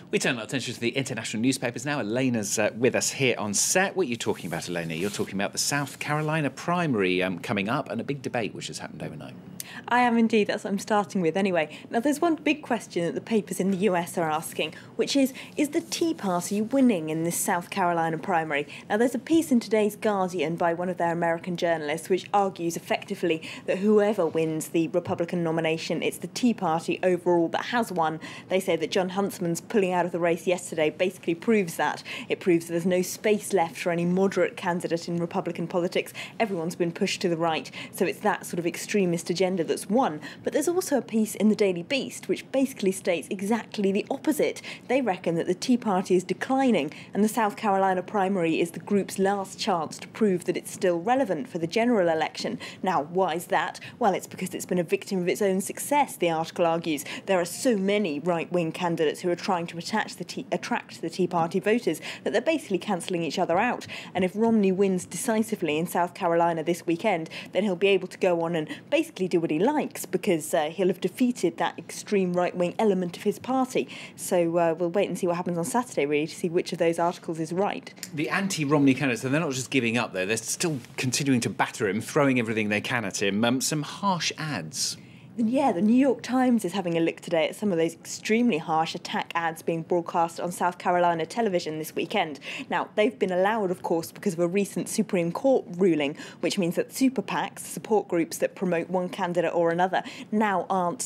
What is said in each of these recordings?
We turn our attention to the international newspapers now. Elena's with us here on set. What are you talking about, Elena? You're talking about the South Carolina primary coming up and a big debate which has happened overnight. I am indeed. That's what I'm starting with anyway. Now, there's one big question that the papers in the US are asking, which is the Tea Party winning in this South Carolina primary? Now, there's a piece in today's Guardian by one of their American journalists which argues effectively that whoever wins the Republican nomination, it's the Tea Party overall that has won. They say that John Huntsman's pulling out of the race yesterday basically proves that. It proves that there's no space left for any moderate candidate in Republican politics. Everyone's been pushed to the right. So it's that sort of extremist agenda that's won. But there's also a piece in the Daily Beast which basically states exactly the opposite. They reckon that the Tea Party is declining and the South Carolina primary is the group's last chance to prove that it's still relevant for the general election. Now, why is that? Well, it's because it's been a victim of its own success, the article argues. There are so many right-wing candidates who are trying to attract the Tea Party voters that they're basically cancelling each other out. And if Romney wins decisively in South Carolina this weekend, then he'll be able to go on and basically do what he likes because he'll have defeated that extreme right-wing element of his party. So we'll wait and see what happens on Saturday, really, to see which of those articles is right. The anti-Romney candidates, they're not just giving up, though. They're still continuing to batter him, throwing everything they can at him. Some harsh ads. Yeah, the New York Times is having a look today at some of those extremely harsh attack ads being broadcast on South Carolina television this weekend. Now, they've been allowed, of course, because of a recent Supreme Court ruling, which means that super PACs, support groups that promote one candidate or another, now aren't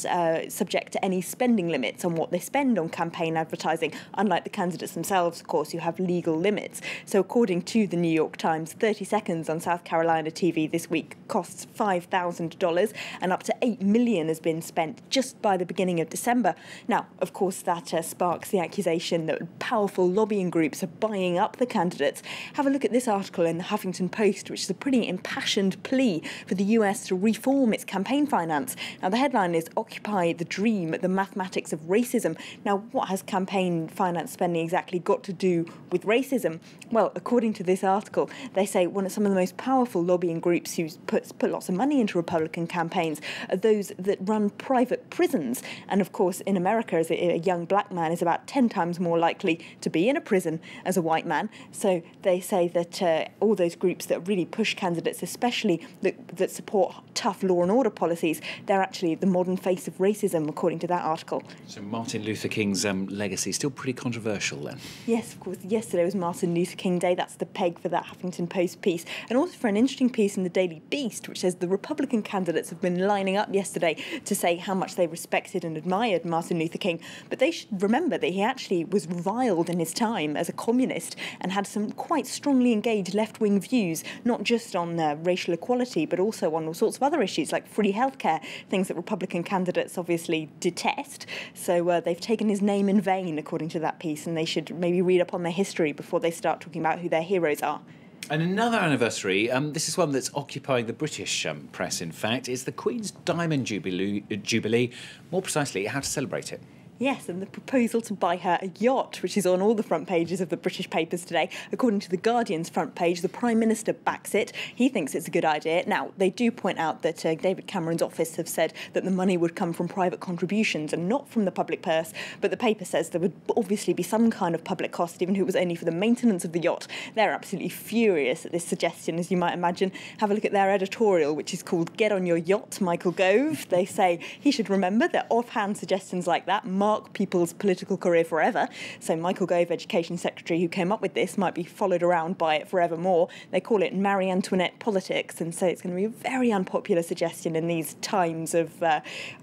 subject to any spending limits on what they spend on campaign advertising, unlike the candidates themselves, of course, who have legal limits. So according to the New York Times, 30 seconds on South Carolina TV this week costs $5,000 and up to $8 million has been spent just by the beginning of December. Now, of course, that sparks the accusation that powerful lobbying groups are buying up the candidates. Have a look at this article in the Huffington Post, which is a pretty impassioned plea for the US to reform its campaign finance. Now, the headline is "Occupy the Dream, the Mathematics of Racism." Now, what has campaign finance spending exactly got to do with racism? Well, according to this article, they say some of the most powerful lobbying groups who put lots of money into Republican campaigns are those that run private prisons. And of course, in America, as a young black man is about 10 times more likely to be in a prison as a white man. So they say that all those groups that really push candidates, especially that support tough law and order policies, they're actually the modern face of racism, according to that article. So Martin Luther King's legacy still pretty controversial then? Yes, of course. Yesterday was Martin Luther King Day. That's the peg for that Huffington Post piece. And also for an interesting piece in the Daily Beast, which says the Republican candidates have been lining up yesterday to say how much they respected and admired Martin Luther King. But they should remember that he actually was reviled in his time as a communist and had some quite strongly engaged left-wing views, not just on racial equality, but also on all sorts of other issues like free healthcare, things that Republican candidates obviously detest. So they've taken his name in vain, according to that piece, and they should maybe read up on their history before they start talking about who their heroes are. And another anniversary, this is one that's occupying the British press, in fact, is the Queen's Diamond Jubilee, more precisely, how to celebrate it. Yes, and the proposal to buy her a yacht, which is on all the front pages of the British papers today. According to the Guardian's front page, the Prime Minister backs it. He thinks it's a good idea. Now, they do point out that David Cameron's office have said that the money would come from private contributions and not from the public purse. But the paper says there would obviously be some kind of public cost, even if it was only for the maintenance of the yacht. They're absolutely furious at this suggestion, as you might imagine. Have a look at their editorial, which is called "Get on Your Yacht, Michael Gove." They say he should remember that offhand suggestions like that mark people's political career forever. So Michael Gove, Education Secretary, who came up with this, might be followed around by it forevermore. They call it Marie Antoinette politics, and so it's going to be a very unpopular suggestion in these times of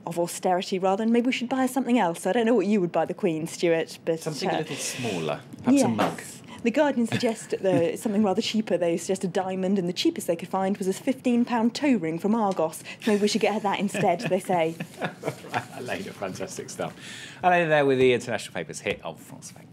austerity, rather. And maybe we should buy her something else. I don't know what you would buy the Queen, Stuart, but something a little smaller, perhaps a mug. The Guardian suggests something rather cheaper. They suggest a diamond, and the cheapest they could find was a £15 toe ring from Argos. Maybe we should get her that instead, they say. Right, Elena, fantastic stuff. Elena there with the international papers here on France 24.